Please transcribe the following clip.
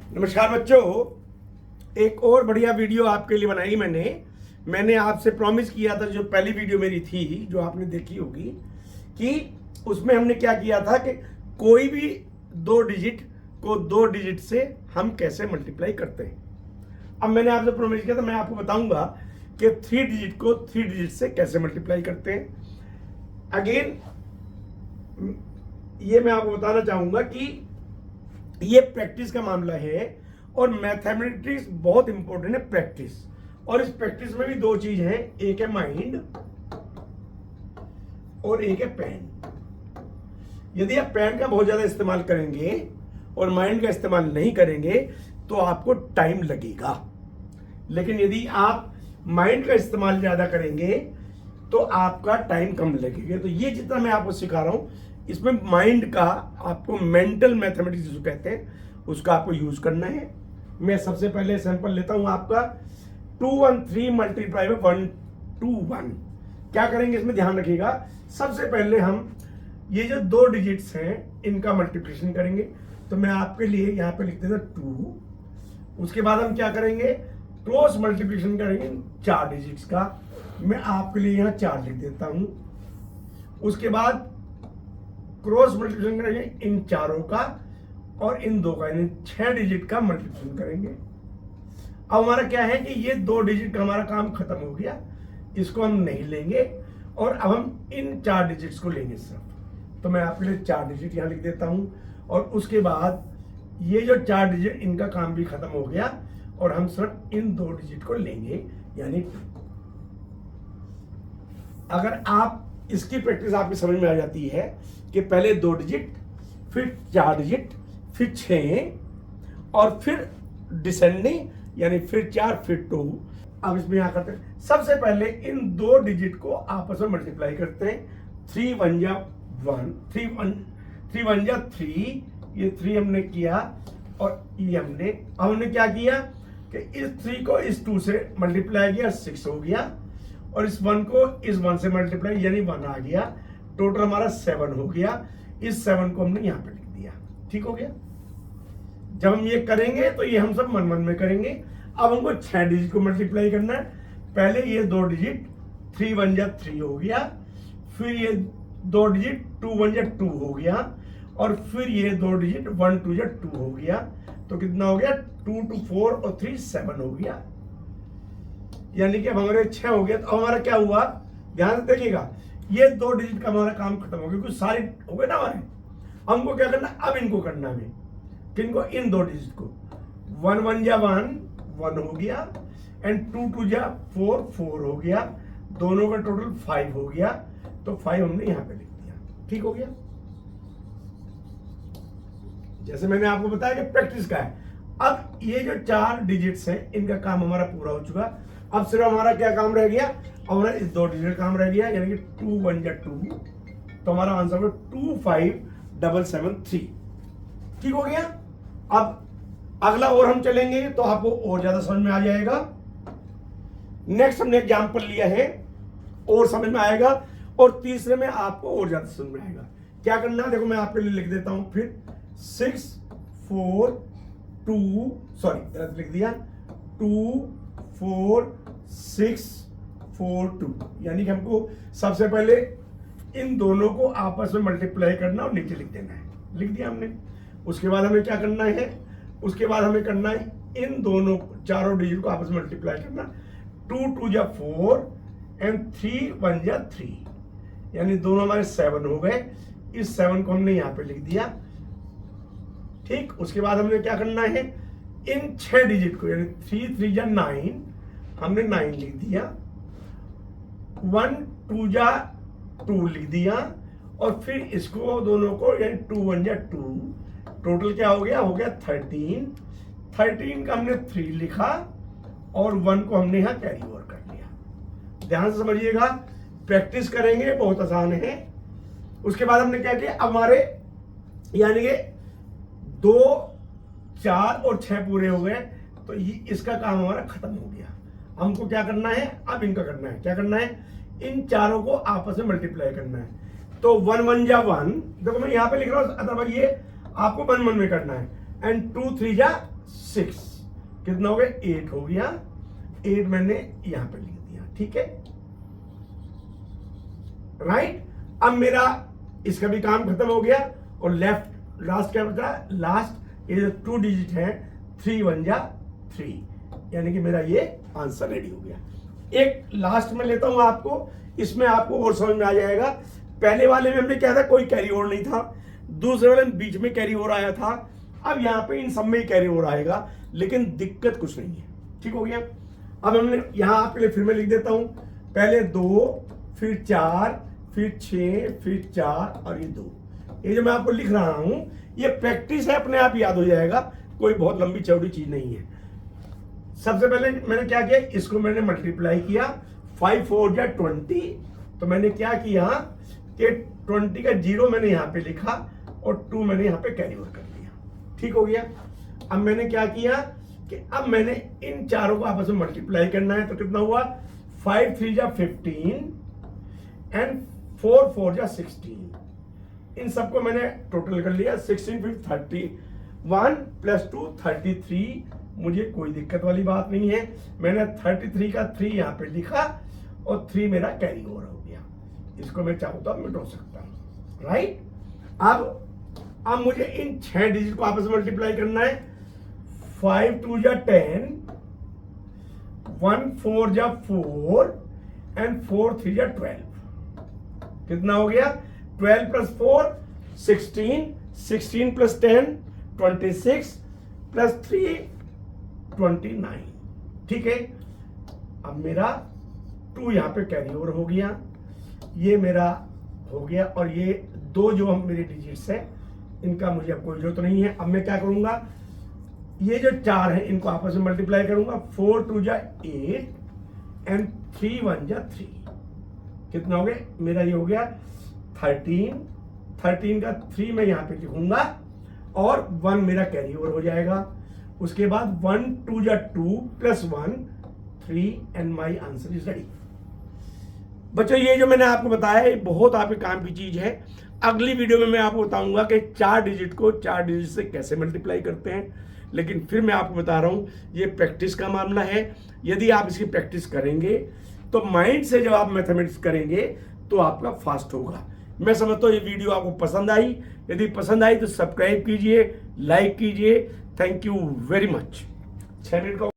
नमस्कार बच्चों, एक और बढ़िया वीडियो आपके लिए बनाई मैंने आपसे प्रॉमिस किया था। जो पहली वीडियो मेरी थी जो आपने देखी होगी कि उसमें हमने क्या किया था कि कोई भी दो डिजिट को दो डिजिट से हम कैसे मल्टीप्लाई करते हैं। अब मैंने आपसे प्रॉमिस किया था, मैं आपको बताऊंगा कि थ्री डिजिट को थ्री डिजिट से कैसे मल्टीप्लाई करते हैं। अगेन ये मैं आपको बताना चाहूंगा कि ये प्रैक्टिस का मामला है और मैथमेटिक्स बहुत इंपॉर्टेंट है प्रैक्टिस। और इस प्रैक्टिस में भी दो चीज हैं, एक है माइंड और एक है पेन। यदि आप पेन का बहुत ज्यादा इस्तेमाल करेंगे और माइंड का इस्तेमाल नहीं करेंगे तो आपको टाइम लगेगा, लेकिन यदि आप माइंड का इस्तेमाल ज्यादा करेंगे तो आपका टाइम कम लगेगा। तो ये जितना मैं आपको सिखा रहा हूं इसमें माइंड का आपको मेंटल मैथमेटिक्स जो कहते हैं उसका आपको यूज करना है। मैं सबसे पहले सैंपल लेता हूं आपका 213 मल्टीप्लाई बाय 121। क्या करेंगे इसमें ध्यान रखिएगा। सबसे पहले हम ये जो दो डिजिट्स हैं इनका मल्टीप्लिकेशन करेंगे। तो मैं आपके लिए यहां पे लिख देता 2। उसके बाद हम क्या करेंगे, क्रॉस मल्टीप्लिकेशन करेंगे चार डिजिट्स का। मैं आपके लिए यहां 4 लिख देता हूं। उसके बाद क्रॉस मल्टीप्लिकेशन करेंगे इन चारों का और इन दो का, यानी 6 डिजिट का मल्टीप्लिकेशन करेंगे। अब हमारा क्या है कि ये 2 डिजिट का हमारा काम खत्म हो गया, इसको हम नहीं लेंगे और अब हम इन 4 डिजिट्स को लेंगे सिर्फ। तो मैं आपके लिए 4 डिजिट यहां लिख देता हूं और उसके बाद ये जो 4 डिजिट इनका काम भी खत्म हो गया और हम सिर्फ इन 2 डिजिट को लेंगे, यानी 2। अगर आप इसकी प्रैक्टिस आपकी समझ में आ जाती है कि पहले 2 डिजिट, फिर 4 डिजिट, फिर 6 और फिर डिसेंडिंग यानी फिर 4 फिर 2। अब इसमें यहां करते हैं, सबसे पहले इन 2 डिजिट को आपस में मल्टीप्लाई करते हैं। 3 1 जा 1, 3 1 जा 3, ये 3 हमने किया और ये हमने क्या किया कि इस 3 को इस 2 से मल्टीप्लाई किया, 6 हो गया और इस 1 को इस 1 से मल्टीप्लाई यानी 1 आ गया। टोटल हमारा 7 हो गया। इस 7 को हमने यहां पे लिख दिया। ठीक हो गया। जब हम ये करेंगे तो ये हम सब मन मन में करेंगे। अब हमको 6 डिजिट को मल्टीप्लाई करना है। पहले ये 2 डिजिट 3 1 जा 3 हो गया, फिर ये 2 डिजिट 2 1 जा 2 हो गया और फिर ये 2 डिजिट 1 2 जा 2 हो गया। तो कितना हो गया, 2 2 4 और 3 7 हो गया। यानी कि अब हमारे 6 हो गया। तो हमारा क्या हुआ, ध्यान से देखिएगा, ये 2 डिजिट का हमारा काम खत्म हो गया क्योंकि सारे हो गए ना हमारे। हमको क्या करना, अब इनको करना है। किनको, इन 2 डिजिट को। 1 1 जा 1 हो गया एंड 2 2 जा 4 हो गया। दोनों का टोटल 5 हो गया। तो 5 हमने यहां पे लिख दिया। ठीक हो गया। जैसे मैंने आपको बताया कि प्रैक्टिस का है। अब ये जो 4 डिजिट्स हैं इनका काम हमारा पूरा हो चुका। अब सिर्फ हमारा क्या काम रह गया, हमारा इस 2 डिजिट काम रह गया, यानी कि 2 1 जा 2। तो हमारा आंसर हो 2 5 7 7 3। ठीक हो गया। अब अगला और हम चलेंगे तो आपको और ज्यादा समझ में आ जाएगा। नेक्स्ट हमने एग्जाम्पल लिया है और समझ में आएगा, और तीसरे में आपको और ज्यादा समझ में आएगा। क्या करना है, देखो मैं आपके लिए लिख देता हूं फिर 6 4 2, सॉरी लिख दिया 2 4 6 4 2, यानी कि हमको सबसे पहले इन दोनों को आपस में मल्टीप्लाई करना और नीचे लिख देना है। लिख दिया हमने। उसके बाद हमें क्या करना है, उसके बाद हमें करना है इन दोनों चारों डिजिट को आपस में मल्टीप्लाई करना। 2 2 जा 4 एंड 3 1 जा 3, यानी दोनों हमारे 7 हो गए। इस 7 को हमने यहां पे लिख दिया। ठीक। उसके बाद हमने क्या करना है, इन 6 डिजिट को, यानी 3 3 जा 9, हमने 9 लिख दिया। 1 2 जा 2 लिख दिया और फिर इसको दोनों को, यानी 2 1 जा 2, टोटल क्या हो गया 13। 13 का हमने 3 लिखा और 1 को हमने यहां कैरी ओवर कर लिया। ध्यान से समझिएगा, प्रैक्टिस करेंगे, बहुत आसान है। उसके बाद हमने क्या किया, अब हमारे यानी कि 2 4 और 6 पूरे हो गए। तो ये इसका काम हमारा खत्म हो गया। हमको क्या करना है, अब इनका करना है। क्या करना है, इन चारों को आपस में मल्टीप्लाई करना है। तो 1 1 जा 1, देखो मैं यहां पे लिख रहा हूं, अदरवाइज ये आपको 1 1 में करना है। एंड 2 3 जा 6, कितना हो गया 8 हो गया, 8 मैंने यहां पे लिख दिया, ठीक है राइट। अब मेरा इसका भी काम खत्म हो गया और लेफ्ट लास्ट क्या बचा, लास्ट ये जो 2 डिजिट है 3 1 जा 3, यानी कि मेरा ये आंसर रेडी हो गया। एक लास्ट में लेता हूं आपको, इसमें आपको और समझ में आ जाएगा। पहले वाले में हमने क्या था, कोई कैरी ओवर नहीं था, दूसरे वाले में बीच में कैरी ओवर आया था, अब यहाँ पे इन सब में ही कैरी ओवर आएगा, लेकिन दिक्कत कुछ नहीं है, ठीक हो गया। अब हमने यहाँ आपके लिए फिर मैं लिख देता हूं, पहले 2 फिर 4 फिर 6 फिर 4 और ये 2, ये जो मैं आपको लिख रहा हूं ये प्रैक्टिस है, अपने आप याद हो जाएगा, कोई बहुत लंबी चौड़ी चीज नहीं है। सबसे पहले मैंने क्या किया, इसको मैंने मल्टीप्लाई किया, 5 4 जा 20, तो मैंने क्या किया कि 20 का 0 मैंने यहाँ पे लिखा और 2 मैंने यहाँ पे कैरी ओवर कर लिया, ठीक हो गया। अब मैंने क्या किया कि अब मैंने इन चारों को आपस में मल्टीप्लाई करना है, तो कितना हुआ 5 3 जा 15 एंड 4 4 जा 16, इन सबको मैंने टोटल कर लिया, 16 फिर 31 प्लस 2 33, मुझे कोई दिक्कत वाली बात नहीं है। मैंने 33 का 3 यहाँ पे लिखा और 3 मेरा कैरी ओवर हो गया, इसको मैं चाहूँ तो मिटा सकता हूँ राइट। अब मुझे इन 6 डिजिट को आपस में मल्टीप्लाई करना है, 5 2 जा 10, 1 4 जा 4 एंड 4 3 जा 12, कितना हो गया 12 प्लस 4 16, 16 प्लस 10 26 प्लस 3 29, ठीक है। अब मेरा 2 यहां पे कैरी ओवर हो गया, ये मेरा हो गया, और ये 2 जो हम मेरे डिजिट्स है इनका मुझे अब कोई जरूरत नहीं है। अब मैं क्या करूंगा, ये जो 4 है इनको आपस में मल्टीप्लाई करूंगा, 4 2 जा 8 एंड 3 1 जा 3, कितना हो गया मेरा, ये हो गया 13, 13 का 3 मैं यहाँ पे लिखूंगा और 1 मेरा कैरी ओवर हो जाएगा। उसके बाद 1 2 जा 2 plus 1 3 and my answer is ready. बच्चों ये जो मैंने आपको बताया ये बहुत आपके काम की चीज है। अगली वीडियो में मैं आपको बताऊंगा कि 4 डिजिट को 4 डिजिट से कैसे मल्टीप्लाई करते हैं, लेकिन फिर मैं आपको बता रहा हूं ये प्रैक्टिस का मामला है। यदि आप इसकी प्रैक्टिस करेंगे तो माइंड से जब आप मैथमेटिक्स करेंगे तो आपका फास्ट होगा। मैं समझता हूँ ये वीडियो आपको पसंद आई, यदि पसंद आई तो सब्सक्राइब कीजिए, लाइक कीजिए। Thank you very much. 6 minute का